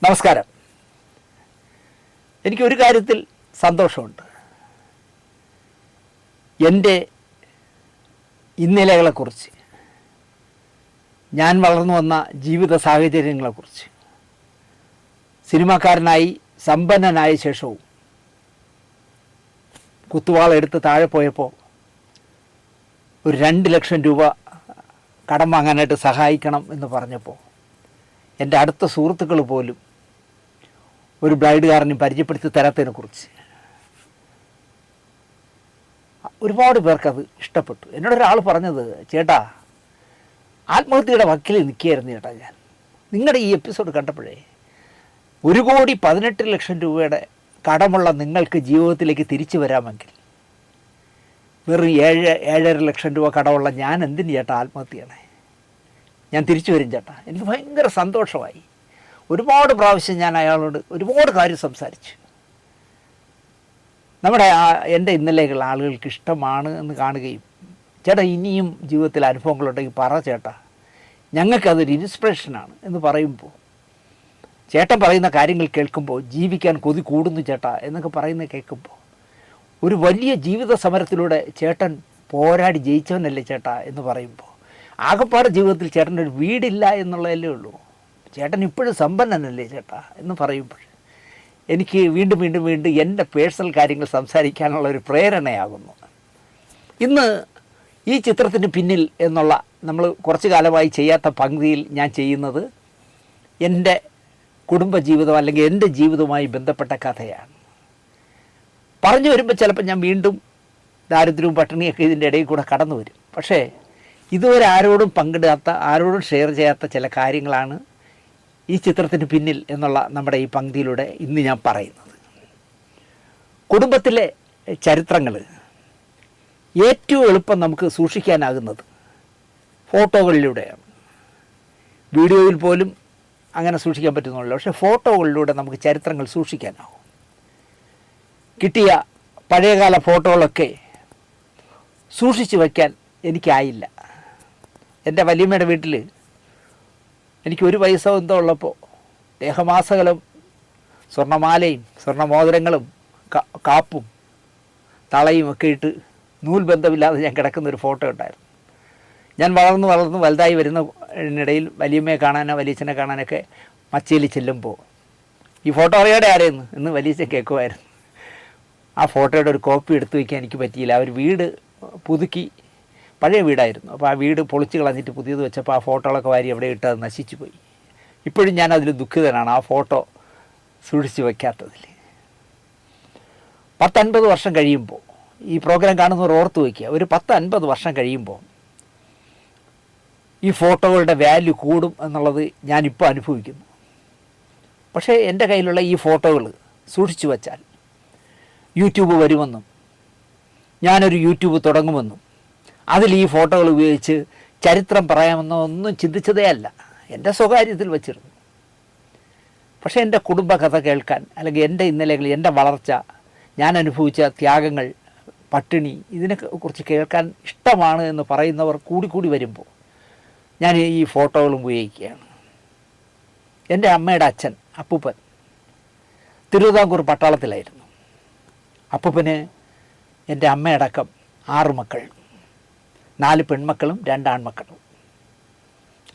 നമസ്കാരം. എനിക്കൊരു കാര്യത്തിൽ സന്തോഷമുണ്ട്. എൻ്റെ ഇന്നലകളെക്കുറിച്ച്, ഞാൻ വളർന്നു വന്ന ജീവിത സാഹചര്യങ്ങളെക്കുറിച്ച്, സിനിമാക്കാരനായി സമ്പന്നനായ ശേഷവും കുത്തുവാളെടുത്ത് താഴെ പോയപ്പോൾ ഒരു 2 ലക്ഷം രൂപ കടം വാങ്ങാനായിട്ട് സഹായിക്കണം എന്ന് പറഞ്ഞപ്പോൾ എൻ്റെ അടുത്ത സുഹൃത്തുക്കൾ പോലും ഒരു ബ്ലൈഡുകാരനും പരിചയപ്പെടുത്തി തരാത്തതിനെക്കുറിച്ച് ഒരുപാട് പേർക്കത് ഇഷ്ടപ്പെട്ടു. എന്നോടൊരാൾ പറഞ്ഞത്, ചേട്ടാ ആത്മഹത്യയുടെ വക്കിൽ നിൽക്കുകയായിരുന്നു ചേട്ടാ ഞാൻ. നിങ്ങളുടെ ഈ എപ്പിസോഡ് കണ്ടപ്പോഴേ 1,18,00,000 രൂപയുടെ കടമുള്ള നിങ്ങൾക്ക് ജീവിതത്തിലേക്ക് തിരിച്ചു വരാമെങ്കിൽ വെറും 7.5 ലക്ഷം രൂപ കടമുള്ള ഞാൻ എന്തിന് ചേട്ടാ ആത്മഹത്യയാണ്? ഞാൻ തിരിച്ചു വരും ചേട്ടാ. എനിക്ക് ഭയങ്കര സന്തോഷമായി. ഒരുപാട് പ്രാവശ്യം ഞാൻ അയാളോട് ഒരുപാട് കാര്യം സംസാരിച്ചു. നമ്മുടെ എൻ്റെ ഇന്നലെകൾ ആളുകൾക്ക് ഇഷ്ടമാണ് എന്ന് കാണുകയും, ചേട്ടാ ഇനിയും ജീവിതത്തിൽ അനുഭവങ്ങളുണ്ടെങ്കിൽ പറ ചേട്ടാ, ഞങ്ങൾക്കതൊരു ഇൻസ്പിറേഷനാണ് എന്ന് പറയുമ്പോൾ, ചേട്ടൻ പറയുന്ന കാര്യങ്ങൾ കേൾക്കുമ്പോൾ ജീവിക്കാൻ കൊതി കൂടുന്നു ചേട്ടാ എന്നൊക്കെ പറയുന്നത് കേൾക്കുമ്പോൾ, ഒരു വലിയ ജീവിത സമരത്തിലൂടെ ചേട്ടൻ പോരാടി ജയിച്ചവനല്ലേ ചേട്ടാ എന്ന് പറയുമ്പോൾ, ആകപ്പാട് ജീവിതത്തിൽ ചേട്ടനൊരു വീടില്ല എന്നുള്ളതല്ലേ ഉള്ളൂ, ചേട്ടൻ ഇപ്പോഴും സമ്പന്നനല്ലേ ചേട്ടാ എന്ന് പറയുമ്പോൾ എനിക്ക് വീണ്ടും വീണ്ടും വീണ്ടും എൻ്റെ പേഴ്സണൽ കാര്യങ്ങൾ സംസാരിക്കാനുള്ള ഒരു പ്രേരണയാകുന്നു. ഇന്ന് ഈ ചിത്രത്തിന് പിന്നിൽ എന്നുള്ള നമ്മൾ കുറച്ച് കാലമായി ചെയ്യാത്ത പങ്ക്തിയിൽ ഞാൻ ചെയ്യുന്നത് എൻ്റെ കുടുംബജീവിതം അല്ലെങ്കിൽ എൻ്റെ ജീവിതവുമായി ബന്ധപ്പെട്ട കഥയാണ്. പറഞ്ഞു വരുമ്പോൾ ചിലപ്പോൾ ഞാൻ വീണ്ടും ദാരിദ്ര്യവും പട്ടിണിയൊക്കെ ഇതിൻ്റെ ഇടയിൽ കൂടെ കടന്നു വരും. പക്ഷേ ഇതുവരെ ആരോടും പങ്കിടാത്ത, ആരോടും ഷെയർ ചെയ്യാത്ത ചില കാര്യങ്ങളാണ് ഈ ചിത്രത്തിന് പിന്നിൽ എന്നുള്ള നമ്മുടെ ഈ പങ്ക്തിയിലൂടെ ഇന്ന് ഞാൻ പറയുന്നത്. കുടുംബത്തിലെ ചരിത്രങ്ങൾ ഏറ്റവും എളുപ്പം നമുക്ക് സൂക്ഷിക്കാനാകുന്നത് ഫോട്ടോകളിലൂടെയാണ്. വീഡിയോയിൽ പോലും അങ്ങനെ സൂക്ഷിക്കാൻ പറ്റുന്നുള്ളൂ. പക്ഷേ ഫോട്ടോകളിലൂടെ നമുക്ക് ചരിത്രങ്ങൾ സൂക്ഷിക്കാനാവും. കിട്ടിയ പഴയകാല ഫോട്ടോകളൊക്കെ സൂക്ഷിച്ച് വയ്ക്കാൻ എനിക്കായില്ല. എൻ്റെ വല്യമ്മയുടെ വീട്ടിൽ എനിക്ക് 1 വയസ്സോ എന്തോ ഉള്ളപ്പോൾ ദേഹമാസകലം സ്വർണ്ണമാലയും സ്വർണ്ണമോതിരങ്ങളും കാപ്പും തളയും ഒക്കെ ഇട്ട് നൂൽബന്ധമില്ലാതെ ഞാൻ കിടക്കുന്നൊരു ഫോട്ടോ ഉണ്ടായിരുന്നു. ഞാൻ വളർന്ന് വലുതായി വരുന്നതിനിടയിൽ വലിയമ്മയെ കാണാനോ വലിയച്ഛനെ കാണാനൊക്കെ മച്ചയിൽ ചെല്ലുമ്പോൾ ഈ ഫോട്ടോ അറിയാതെ ആരെയെന്ന് എന്ന് വലിയച്ഛൻ കേൾക്കുമായിരുന്നു. ആ ഫോട്ടോയുടെ ഒരു കോപ്പി എടുത്തു വയ്ക്കാൻ എനിക്ക് പറ്റിയില്ല. അവർ വീട് പുതുക്കി, പഴയ വീടായിരുന്നു, അപ്പോൾ ആ വീട് പൊളിച്ച് കളഞ്ഞിട്ട് പുതിയത് വെച്ചപ്പോൾ ആ ഫോട്ടോകളൊക്കെ വാരി എവിടെ ഇട്ട് അത് നശിച്ചു പോയി. ഇപ്പോഴും ഞാൻ അതിൽ ദുഃഖിതനാണ് ആ ഫോട്ടോ സൂക്ഷിച്ച് വയ്ക്കാത്തതിൽ. 10-50 വർഷം കഴിയുമ്പോൾ, ഈ പ്രോഗ്രാം കാണുന്നവർ ഓർത്ത് വയ്ക്കുക, ഒരു 10-50 വർഷം കഴിയുമ്പോൾ ഈ ഫോട്ടോകളുടെ വാല്യൂ കൂടും എന്നുള്ളത് ഞാനിപ്പോൾ അനുഭവിക്കുന്നു. പക്ഷേ എൻ്റെ കയ്യിലുള്ള ഈ ഫോട്ടോകൾ സൂക്ഷിച്ചു വച്ചാൽ യൂട്യൂബ് വരുമെന്നും ഞാനൊരു യൂട്യൂബ് തുടങ്ങുമെന്നും അതിൽ ഈ ഫോട്ടോകൾ ഉപയോഗിച്ച് ചരിത്രം പറയാമെന്നോ ഒന്നും ചിന്തിച്ചതേ അല്ല. എൻ്റെ സ്വകാര്യത്തിൽ വച്ചിരുന്നു. പക്ഷേ എൻ്റെ കുടുംബകഥ കേൾക്കാൻ, അല്ലെങ്കിൽ എൻ്റെ ഇന്നലെകൾ, എൻ്റെ വളർച്ച, ഞാൻ അനുഭവിച്ച ത്യാഗങ്ങൾ, പട്ടിണി, ഇതിനെക്കുറിച്ച് കേൾക്കാൻ ഇഷ്ടമാണ് എന്ന് പറയുന്നവർ കൂടി വരുമ്പോൾ ഞാൻ ഈ ഫോട്ടോകൾ ഉപയോഗിക്കുകയാണ്. എൻ്റെ അമ്മയുടെ അച്ഛൻ അപ്പൂപ്പൻ തിരുവിതാംകൂർ പട്ടാളത്തിലായിരുന്നു. അപ്പൂപ്പന് എൻ്റെ അമ്മയടക്കം 6 മക്കൾ, 4 പെൺമക്കളും 2 ആൺമക്കളും.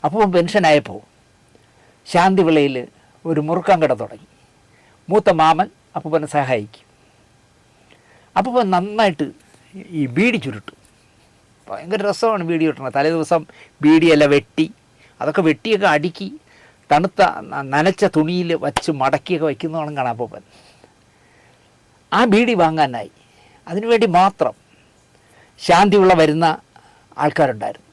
അപ്പോൾ പെൻഷനായപ്പോൾ ശാന്തിവിളയിൽ ഒരു മുറുക്കാൻ കട തുടങ്ങി. മൂത്ത മാമൻ അപ്പൂപ്പനെ സഹായിക്കും. അപ്പൂപ്പൻ നന്നായിട്ട് ഈ ബീഡി ചുരുട്ടും. ഭയങ്കര രസമാണ് ബീഡി ചുട്ടണത്. തലേ ദിവസം ബീഡിയെല്ലാം വെട്ടി, അതൊക്കെ വെട്ടിയൊക്കെ അടുക്കി തണുത്ത നനച്ച തുണിയിൽ വച്ച് മടക്കിയൊക്കെ വയ്ക്കുന്നതാണ് കാണാം അപ്പൂപ്പൻ. ആ ബീഡി വാങ്ങാനായി അതിനുവേണ്ടി മാത്രം ശാന്തിവിള വരുന്ന ആൾക്കാരുണ്ടായിരുന്നു.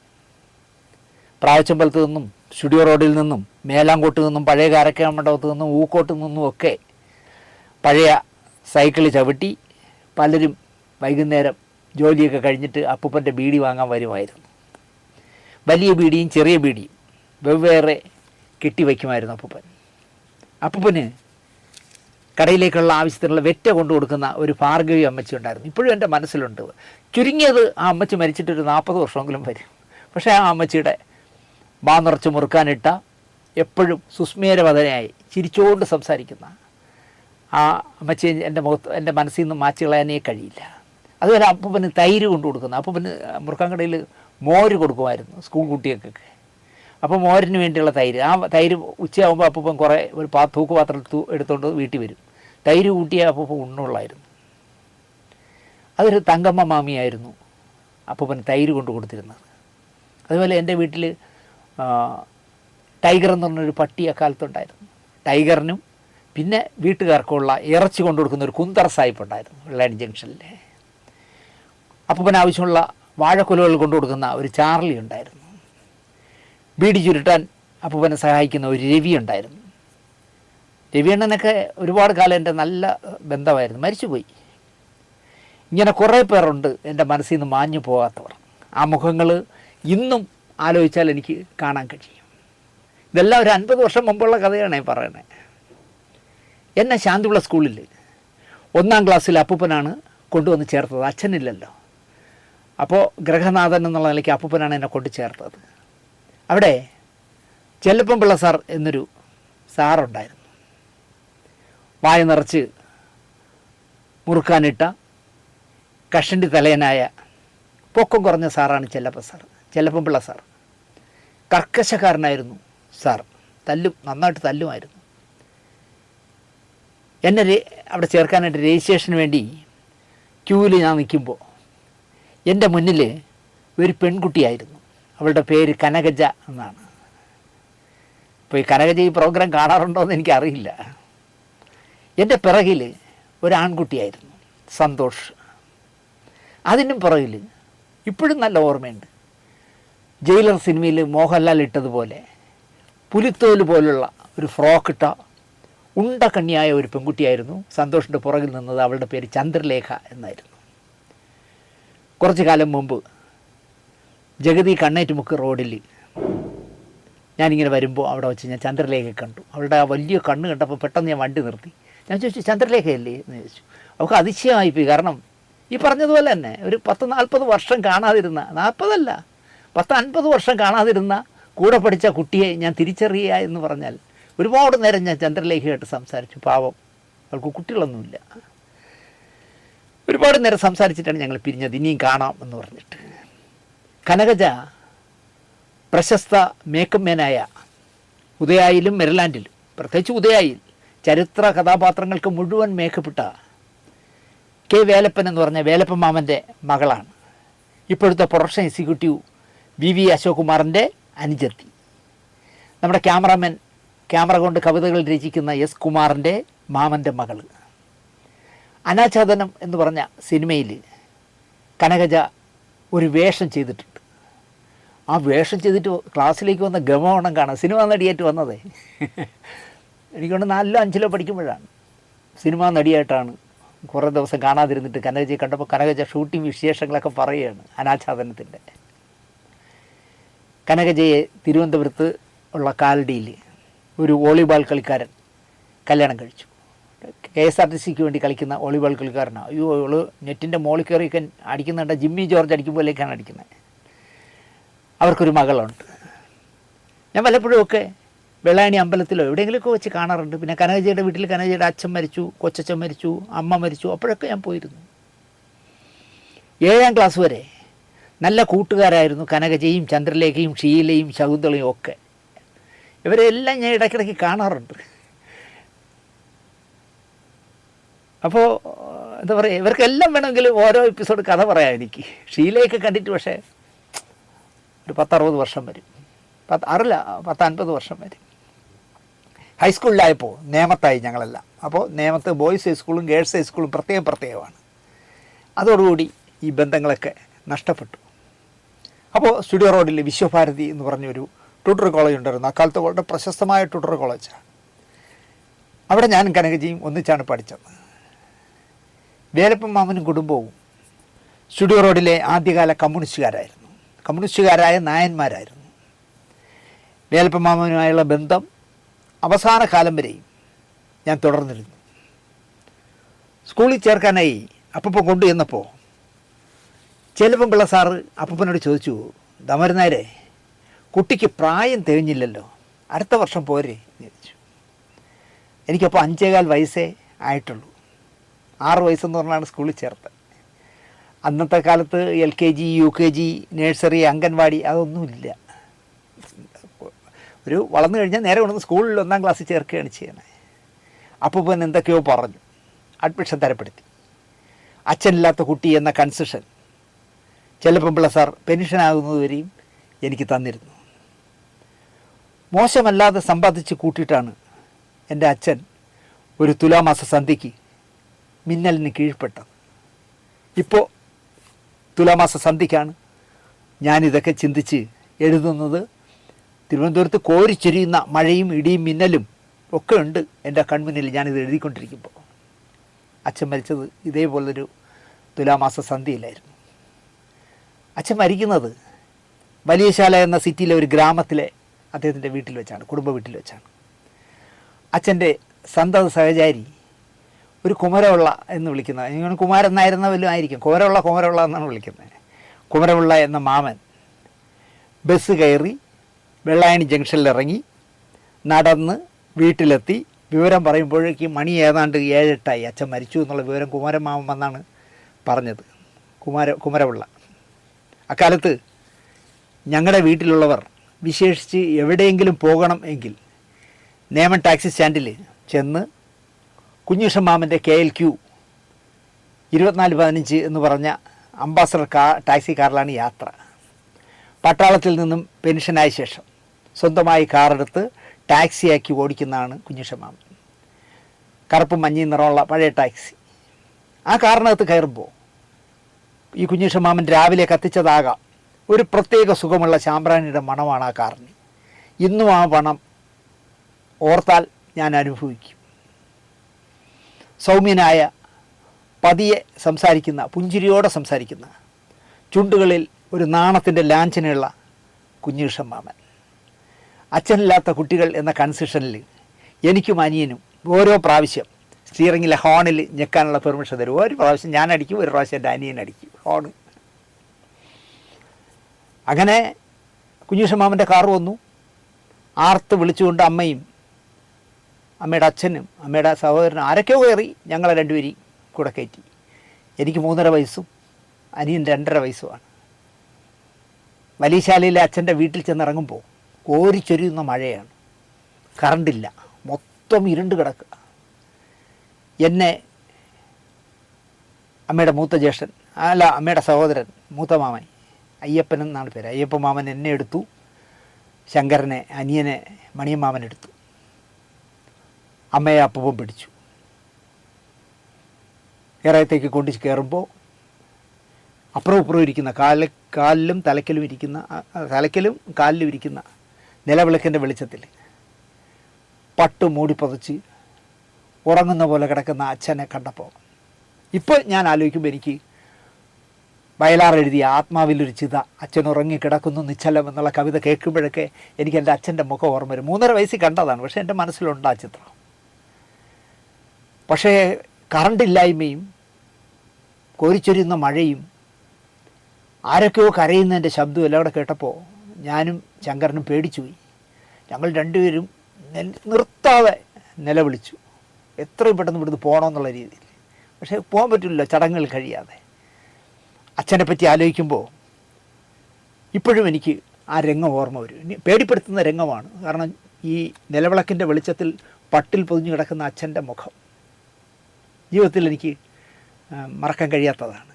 പ്രാവച്ചമ്പലത്ത് നിന്നും, സ്റ്റുഡിയോ റോഡിൽ നിന്നും, മേലാങ്കോട്ട് നിന്നും, പഴയ കാരക്ക മണ്ഡപത്ത് നിന്നും, ഊക്കോട്ട് നിന്നും ഒക്കെ പഴയ സൈക്കിൾ ചവിട്ടി പലരും വൈകുന്നേരം ജോലിയൊക്കെ കഴിഞ്ഞിട്ട് അപ്പൂപ്പൻ്റെ ബീഡി വാങ്ങാൻ വരുമായിരുന്നു. വലിയ ബീഡിയും ചെറിയ ബീഡിയും വെവ്വേറെ കെട്ടിവയ്ക്കുമായിരുന്നു അപ്പൂപ്പൻ. അപ്പൂപ്പന് കടയിലേക്കുള്ള ആവശ്യത്തിനുള്ള വെറ്റ കൊണ്ടു കൊടുക്കുന്ന ഒരു ഭാർഗവി അമ്മച്ചി ഉണ്ടായിരുന്നു. ഇപ്പോഴും എൻ്റെ മനസ്സിലുണ്ട്. ചുരുങ്ങിയത് ആ അമ്മച്ചി മരിച്ചിട്ടൊരു 40 വർഷമെങ്കിലും വരും. പക്ഷേ ആ അമ്മച്ചിയുടെ നിറച്ച് മുറുക്കാനിട്ട എപ്പോഴും സുസ്മേരവദനയായി ചിരിച്ചുകൊണ്ട് സംസാരിക്കുന്ന ആ അമ്മച്ചി എൻ്റെ മനസ്സിൽ നിന്ന് മാച്ച് കളയാനേ കഴിയില്ല. അതുപോലെ അപ്പൂപ്പന് തൈര് കൊണ്ട് കൊടുക്കുന്നു. അപ്പൂപ്പന് മുറുക്കാൻകടയിൽ മോര് കൊടുക്കുമായിരുന്നു സ്കൂൾ കുട്ടികൾക്കൊക്കെ. അപ്പോൾ മോരിന് വേണ്ടിയുള്ള തൈര്, ആ തൈര് ഉച്ചയാകുമ്പോൾ അപ്പൂപ്പൻ കുറേ ഒരു തൂക്കുപാത്രം എടുത്തുകൊണ്ട് വീട്ടിൽ വരും. തൈര് കൂട്ടിയ അപ്പൂപ്പൻ ഉണ്ണുള്ളായിരുന്നു. അതൊരു തങ്കമ്മ മാമിയായിരുന്നു അപ്പൂപ്പൻ തൈര് കൊണ്ട് കൊടുത്തിരുന്നത്. അതുപോലെ എൻ്റെ വീട്ടിൽ ടൈഗർ എന്ന് പറഞ്ഞൊരു പട്ടി അക്കാലത്തുണ്ടായിരുന്നു. ടൈഗറിനും പിന്നെ വീട്ടുകാർക്കുള്ള ഇറച്ചി കൊണ്ടു കൊടുക്കുന്ന ഒരു കുന്തർ സാഹിബ് ഉണ്ടായിരുന്നു വെള്ളായണി ജംഗ്ഷനിൽ. അപ്പൂപ്പൻ ആവശ്യമുള്ള വാഴക്കുലകൾ കൊണ്ടു കൊടുക്കുന്ന ഒരു ചാർലി ഉണ്ടായിരുന്നു. ബീഡി ചുരുട്ടാൻ അപ്പൂപ്പനെ സഹായിക്കുന്ന ഒരു രവി ഉണ്ടായിരുന്നു. രവിയണ്ണനൊക്കെ ഒരുപാട് കാലം എൻ്റെ നല്ല ബന്ധമായിരുന്നു, മരിച്ചുപോയി. ഇങ്ങനെ കുറേ പേരുണ്ട് എൻ്റെ മനസ്സിൽ നിന്ന് മാഞ്ഞു പോകാത്തവർ. ആ മുഖങ്ങൾ ഇന്നും ആലോചിച്ചാൽ എനിക്ക് കാണാൻ കഴിയും. ഇതെല്ലാം ഒരു 50 വർഷം മുമ്പുള്ള കഥയാണ് പറയണേ. എന്നെ ശാന്തിയുള്ള സ്കൂളിൽ 1ാം ക്ലാസ്സിൽ അപ്പൂപ്പനാണ് കൊണ്ടുവന്ന് ചേർത്തത്. അച്ഛനില്ലല്ലോ. അപ്പോൾ ഗ്രഹനാഥൻ എന്നുള്ള നിലയ്ക്ക് അപ്പൂപ്പനാണ് എന്നെ കൊണ്ട് ചേർത്തത്. അവിടെ ചെല്ലപ്പൻ പിള്ള സാർ എന്നൊരു സാറുണ്ടായിരുന്നു. വായ നിറച്ച് മുറുക്കാനിട്ട കഷണ്ടി തലയനായ പൊക്കം കുറഞ്ഞ സാറാണ് ചെല്ലപ്പൻ പിള്ള സാർ. കർക്കശക്കാരനായിരുന്നു സാർ. നന്നായിട്ട് തല്ലുമായിരുന്നു. എന്നെ അവിടെ ചേർക്കാനായിട്ട് രജിസ്ട്രേഷന് വേണ്ടി ക്യൂവിൽ ഞാൻ നിൽക്കുമ്പോൾ എൻ്റെ മുന്നിൽ ഒരു പെൺകുട്ടിയായിരുന്നു. അവളുടെ പേര് കനകജ എന്നാണ്. ഇപ്പോൾ ഈ കനകജ ഈ പ്രോഗ്രാം കാണാറുണ്ടോ എന്ന് എനിക്കറിയില്ല. എൻ്റെ പിറകിൽ ഒരാൺകുട്ടിയായിരുന്നു, സന്തോഷ്. അതിനും പിറകിൽ ഇപ്പോഴും നല്ല ഓർമ്മയുണ്ട്, ജയിലർ സിനിമയിൽ മോഹൻലാൽ ഇട്ടതുപോലെ പുലിത്തോല് പോലുള്ള ഒരു ഫ്രോക്കിട്ട ഉണ്ടക്കണ്ണിയായ ഒരു പെൺകുട്ടിയായിരുന്നു സന്തോഷിൻ്റെ പുറകിൽ നിന്നത്. അവളുടെ പേര് ചന്ദ്രലേഖ എന്നായിരുന്നു. കുറച്ച് കാലം മുമ്പ് ജഗതി കണ്ണേറ്റുമുക്ക് റോഡിൽ ഞാനിങ്ങനെ വരുമ്പോൾ അവിടെ വെച്ച് ഞാൻ ചന്ദ്രലേഖയെ കണ്ടു. അവളുടെ ആ വലിയ കണ്ണ് കണ്ടപ്പോൾ പെട്ടെന്ന് ഞാൻ വണ്ടി നിർത്തി. ഞാൻ ചോദിച്ചു, ചന്ദ്രലേഖയല്ലേ എന്ന് ചോദിച്ചു. അവൾക്ക് അതിശയമായിപ്പോയി. കാരണം ഈ പറഞ്ഞതുപോലെ തന്നെ ഒരു 10-40 വർഷം കാണാതിരുന്ന, 40 10-50 വർഷം കാണാതിരുന്ന കൂടെ പഠിച്ച കുട്ടിയെ ഞാൻ തിരിച്ചറിയുക എന്ന് പറഞ്ഞാൽ ഒരുപാട് നേരം ഞാൻ ചന്ദ്രലേഖയായിട്ട് സംസാരിച്ചു. പാവം, അവൾക്ക് കുട്ടികളൊന്നുമില്ല. ഒരുപാട് നേരം സംസാരിച്ചിട്ടാണ് ഞങ്ങൾ പിരിഞ്ഞത്. ഇനിയും കാണാം എന്ന് പറഞ്ഞിട്ട്. കനകജ പ്രശസ്ത മേക്കപ്പ് മാനായ ഉദയായിലും മെറിലാൻഡിലും, പ്രത്യേകിച്ച് ഉദയായിൽ ചരിത്ര കഥാപാത്രങ്ങൾക്ക് മുഴുവൻ മേക്കപ്പിട്ട കെ വേലപ്പൻ എന്ന് പറഞ്ഞ വേലപ്പൻ മാമൻ്റെ മകളാണ്. ഇപ്പോഴത്തെ പ്രൊഡക്ഷൻ എക്സിക്യൂട്ടീവ് വി അശോക് കുമാറിൻ്റെ അനുജത്തി. നമ്മുടെ ക്യാമറാമാൻ ക്യാമറ കൊണ്ട് കവിതകൾ രചിക്കുന്ന എസ് കുമാറിൻ്റെ മാമൻ്റെ മകൾ. അനാച്ഛാദനം എന്ന് പറഞ്ഞ സിനിമയിൽ കനകജ ഒരു വേഷം ചെയ്തിട്ടുണ്ട്. ആ വേഷം ചെയ്തിട്ട് ക്ലാസ്സിലേക്ക് വന്ന ഗമോണം കാണാം. സിനിമാ നടിയായിട്ട് വന്നതേ എനിക്കൊണ്ട് 4-5 പഠിക്കുമ്പോഴാണ്. സിനിമാ നടിയായിട്ടാണ്. കുറേ ദിവസം കാണാതിരുന്നിട്ട് കനകജയെ കണ്ടപ്പോൾ കനകജ ഷൂട്ടിംഗ് വിശേഷങ്ങളൊക്കെ പറയുകയാണ് അനാച്ഛാദനത്തിൻ്റെ. കനകജയെ തിരുവനന്തപുരത്ത് ഉള്ള കാലടിയിൽ ഒരു വോളിബോൾ കളിക്കാരൻ കല്യാണം കഴിച്ചു. KSRTCക്ക് വേണ്ടി കളിക്കുന്ന വോളിബോൾ കളിക്കാരനാണ്. അയ്യോ, അവള് നെറ്റിൻ്റെ മോളിൽ കയറിയൊക്കെ അടിക്കുന്നുണ്ട്. ജിമ്മി ജോർജ് അടിക്കുമ്പോഴേക്കാണ് അടിക്കുന്നത്. അവർക്കൊരു മകളുണ്ട്. ഞാൻ പലപ്പോഴും ഒക്കെ വെള്ളായണി അമ്പലത്തിലോ എവിടെയെങ്കിലുമൊക്കെ വെച്ച് കാണാറുണ്ട്. പിന്നെ കനകജയുടെ വീട്ടിൽ കനകജയുടെ അച്ഛൻ മരിച്ചു, കൊച്ചച്ഛൻ മരിച്ചു, അമ്മ മരിച്ചു. അപ്പോഴൊക്കെ ഞാൻ പോയിരുന്നു. 7ാം ക്ലാസ് വരെ നല്ല കൂട്ടുകാരായിരുന്നു കനകജയും ചന്ദ്രലേഖയും ഷീലയും ശകുന്തളയും ഒക്കെ. ഇവരെല്ലാം ഞാൻ ഇടയ്ക്കിടയ്ക്ക് കാണാറുണ്ട്. അപ്പോൾ എന്താ പറയുക, ഇവർക്കെല്ലാം വേണമെങ്കിൽ ഓരോ എപ്പിസോഡ് കഥ പറയാം എനിക്ക്. ഷീലയൊക്കെ കണ്ടിട്ട് പക്ഷേ ഒരു 10-60 വർഷം വരും. 10-50 വർഷം വരും. ഹൈസ്കൂളിലായപ്പോൾ നേമത്തായി ഞങ്ങളെല്ലാം. അപ്പോൾ നേമത്ത് ബോയ്സ് ഹൈസ്കൂളും ഗേൾസ് ഹൈസ്കൂളും പ്രത്യേകമാണ്. അതോടുകൂടി ഈ ബന്ധങ്ങളൊക്കെ നഷ്ടപ്പെട്ടു. അപ്പോൾ സ്റ്റുഡിയോ റോഡിൽ വിശ്വഭാരതി എന്ന് പറഞ്ഞൊരു ട്യൂട്ടർ കോളേജ് ഉണ്ടായിരുന്നു. അക്കാലത്ത് വളരെ പ്രശസ്തമായ ട്യൂട്ടർ കോളേജാണ്. അവിടെ ഞാനും കനകജിയും ഒന്നിച്ചാണ് പഠിച്ചത്. വേലപ്പൻ മാമനും കുടുംബവും സ്റ്റുഡിയോ റോഡിലെ ആദ്യകാല കമ്മ്യൂണിസ്റ്റുകാരായിരുന്നു. കമ്മ്യൂണിസ്റ്റുകാരായ നായന്മാരായിരുന്നു. വേലപ്പൻ മാമനുമായുള്ള ബന്ധം അവസാന കാലം വരെയും ഞാൻ തുടർന്നിരുന്നു. സ്കൂളിൽ ചേർക്കാനായി അപ്പൂപ്പൻ കൊണ്ടുചെന്നപ്പോൾ ചെല്ലപ്പൻ പിള്ള സാറ് അപ്പൂപ്പനോട് ചോദിച്ചു, ദമരുന്നായരെ, കുട്ടിക്ക് പ്രായം തികഞ്ഞില്ലല്ലോ, അടുത്ത വർഷം പോരെ എന്ന് ചോദിച്ചു. എനിക്കപ്പോൾ 5.25 വയസ്സേ ആയിട്ടുള്ളൂ. 6 വയസ്സെന്ന് പറഞ്ഞാണ് സ്കൂളിൽ ചേർത്തത്. അന്നത്തെ കാലത്ത് LKG UKG നഴ്സറി അംഗൻവാടി അതൊന്നുമില്ല. ഒരു വളർന്നു കഴിഞ്ഞാൽ നേരെ കൊണ്ടുവന്ന് സ്കൂളിൽ 1-ാം ക്ലാസ്സിൽ ചേർക്കുകയാണ് ചെയ്യണത്. അപ്പോൾ പിന്നെ എന്തൊക്കെയോ പറഞ്ഞു, അഡ്മിഷൻ തരപ്പെടുത്തി. അച്ഛനില്ലാത്ത കുട്ടി എന്ന കൺസെഷൻ ചില പെമ്പിള്ള സാർ പെൻഷനാകുന്നതുവരെയും എനിക്ക് തന്നിരുന്നു. മോശമല്ലാതെ സമ്പാദിച്ച് കൂട്ടിയിട്ടാണ് എൻ്റെ അച്ഛൻ ഒരു തുലാമാസ സന്ധ്യയ്ക്ക് മിന്നലിന് കീഴ്പ്പെട്ടത്. ഇപ്പോൾ തുലാമാസ സന്ധ്യയ്ക്കാണ് ഞാനിതൊക്കെ ചിന്തിച്ച് എഴുതുന്നത്. തിരുവനന്തപുരത്ത് കോരിച്ചൊരിയുന്ന മഴയും ഇടിയും മിന്നലും ഒക്കെ ഉണ്ട് എൻ്റെ കൺമുന്നിൽ ഞാനിത് എഴുതിക്കൊണ്ടിരിക്കുമ്പോൾ. അച്ഛൻ മരിച്ചത് ഇതേപോലൊരു തുലാമാസ സന്ധ്യയിലായിരുന്നു. അച്ഛൻ മരിക്കുന്നത് വലിയശാല എന്ന സിറ്റിയിലെ ഒരു ഗ്രാമത്തിലെ അദ്ദേഹത്തിൻ്റെ വീട്ടിൽ വെച്ചാണ്, കുടുംബ വീട്ടിൽ വെച്ചാണ്. അച്ഛൻ്റെ സന്തത സഹചാരി ഒരു കുമരമുള്ള എന്ന് വിളിക്കുന്നത്, ഇങ്ങനെ കുമാരൻ എന്നായിരുന്ന വല്ലതും ആയിരിക്കും, കുമരമുള്ള എന്നാണ് വിളിക്കുന്നത്. കുമരമുള്ള എന്ന മാമൻ ബസ് കയറി വെള്ളായണി ജംഗ്ഷനിലിറങ്ങി നടന്ന് വീട്ടിലെത്തി. വിവരം പറയുമ്പോഴേക്കും മണി ഏതാണ്ട് 7-8 അച്ഛൻ മരിച്ചു എന്നുള്ള വിവരം കുമരൻ മാമൻ വന്നാണ് പറഞ്ഞത്. കുമരമുള്ള അക്കാലത്ത് ഞങ്ങളുടെ വീട്ടിലുള്ളവർ വിശേഷിച്ച് എവിടെയെങ്കിലും പോകണം എങ്കിൽ നേമൻ ടാക്സി സ്റ്റാൻഡിൽ ചെന്ന് കുഞ്ഞുഷൻ മാമൻ്റെ KLQ 2415 എന്ന് പറഞ്ഞ അംബാസഡർ ടാക്സി കാറിലാണ് യാത്ര. പട്ടാളത്തിൽ നിന്നും പെൻഷനായ ശേഷം സ്വന്തമായി കാറെടുത്ത് ടാക്സിയാക്കി ഓടിക്കുന്നതാണ് കുഞ്ഞുഷൻ മാമൻ. കറുപ്പും മഞ്ഞയും നിറമുള്ള പഴയ ടാക്സി. ആ കാറിനകത്ത് കയറുമ്പോൾ ഈ കുഞ്ഞുഷൻ മാമൻ രാവിലെ കത്തിച്ചതാകാം ഒരു പ്രത്യേക സുഖമുള്ള ചാമ്പ്രാണിയുടെ മണമാണ് ആ കാറിന്. ഇന്നും ആ മണം ഓർത്താൽ ഞാൻ അനുഭവിക്കും. സൗമ്യനായ, പതിയെ സംസാരിക്കുന്ന, പുഞ്ചിരിയോടെ സംസാരിക്കുന്ന, ചുണ്ടുകളിൽ ഒരു നാണത്തിൻ്റെ ലാഞ്ചനയുള്ള കുഞ്ഞുഷൻ മാമൻ. അച്ഛനില്ലാത്ത കുട്ടികൾ എന്ന കൺസെഷനിൽ എനിക്കും അനിയനും ഓരോ പ്രാവശ്യം സ്റ്റിയറിങ്ങിലെ ഹോണിൽ ഞെക്കാനുള്ള പെർമിഷൻ തരും. ഒരു പ്രാവശ്യം ഞാൻ അടിക്കും, ഒരു പ്രാവശ്യം എൻ്റെ അനിയൻ അടിക്കും ഹോണ്. അങ്ങനെ കുഞ്ഞുഷൻ മാമൻ്റെ കാർ വന്നു. ആർത്ത് വിളിച്ചുകൊണ്ട് അമ്മയും അമ്മയുടെ അച്ഛനും അമ്മയുടെ സഹോദരനും ആരൊക്കെയോ കയറി ഞങ്ങളെ രണ്ടുപേരും കൂടെ കയറ്റി. എനിക്ക് 3.5 വയസ്സും അനിയൻ 2.5 വയസ്സുമാണ്. വലിയശാലയിലെ അച്ഛൻ്റെ വീട്ടിൽ ചെന്നിറങ്ങുമ്പോൾ കോരിച്ചൊരിയുന്ന മഴയാണ്, കറണ്ടില്ല, മൊത്തം ഇരുണ്ട് കിടക്കുക. എന്നെ അമ്മയുടെ മൂത്ത ജ്യേഷ്ഠൻ, അമ്മയുടെ സഹോദരൻ, മൂത്ത മാമൻ, അയ്യപ്പൻ എന്നാണ് പേര്, അയ്യപ്പൻ മാമൻ എന്നെ എടുത്തു. ശങ്കരനെ, അനിയനെ മണിയൻ മാമൻ എടുത്തു. അമ്മയെ അപ്പൂപ്പൻ പിടിച്ചു. ഏറയത്തേക്ക് കൊണ്ട് കയറുമ്പോൾ അപ്പുറം ഇപ്പുറം ഇരിക്കുന്ന കാലിലും തലയ്ക്കലും ഇരിക്കുന്ന, തലയ്ക്കലും കാലിലും ഇരിക്കുന്ന നിലവിളക്കിൻ്റെ വെളിച്ചത്തിൽ പട്ട് മൂടിപ്പതച്ച് ഉറങ്ങുന്ന പോലെ കിടക്കുന്ന അച്ഛനെ കണ്ടപ്പോൾ ഇപ്പോൾ ഞാൻ ആലോചിക്കുമ്പോൾ എനിക്ക് വയലാർ എഴുതിയ ആത്മാവിലൊരു ചിത, അച്ഛൻ ഉറങ്ങിക്കിടക്കുന്നു നിശ്ചലം എന്നുള്ള കവിത കേൾക്കുമ്പോഴൊക്കെ എനിക്ക് എൻ്റെ അച്ഛൻ്റെ മുഖം ഓർമ്മ വരും. 3.5 വയസ്സിൽ കണ്ടതാണ്, പക്ഷേ എൻ്റെ മനസ്സിലുണ്ട് ആ ചിത്രം. പക്ഷേ കറണ്ടില്ലായ്മയും കോരിച്ചൊരിയുന്ന മഴയും ആരൊക്കെയോ കരയുന്നതിൻ്റെ ശബ്ദവും എല്ലാം കൂടെ കേട്ടപ്പോൾ ഞാനും ശങ്കരനും പേടിച്ചുപോയി. ഞങ്ങൾ രണ്ടുപേരും നിർത്താതെ നിലവിളിച്ചു, എത്രയും പെട്ടെന്ന് ഇവിടുന്ന് പോകണമെന്നുള്ള രീതിയിൽ. പക്ഷേ പോകാൻ പറ്റില്ല, ചടങ്ങുകൾ കഴിയാതെ. അച്ഛനെ പറ്റി ആലോചിക്കുമ്പോൾ ഇപ്പോഴും എനിക്ക് ആ രംഗം ഓർമ്മ വരും. പേടിപ്പെടുത്തുന്ന രംഗമാണ്. കാരണം ഈ നിലവിളക്കിൻ്റെ വെളിച്ചത്തിൽ പട്ടിൽ പൊതിഞ്ഞു കിടക്കുന്ന അച്ഛൻ്റെ മുഖം ജീവിതത്തിൽ എനിക്ക് മറക്കാൻ കഴിയാത്തതാണ്.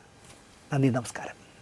നന്ദി, നമസ്കാരം.